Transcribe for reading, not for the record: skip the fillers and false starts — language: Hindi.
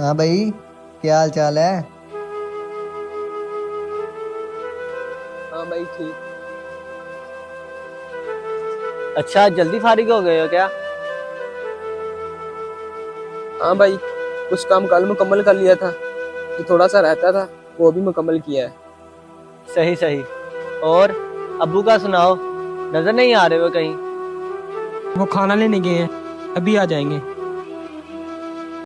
हाँ भाई, क्या हाल चाल है। हाँ भाई ठीक। अच्छा, जल्दी फारिग हो गए हो क्या? हाँ भाई, कुछ काम कल मुकम्मल कर लिया था, जो थोड़ा सा रहता था वो भी मुकम्मल किया है। सही सही। और अब्बू का सुनाओ, नजर नहीं आ रहे हो कहीं? वो खाना लेने गए हैं, अभी आ जाएंगे।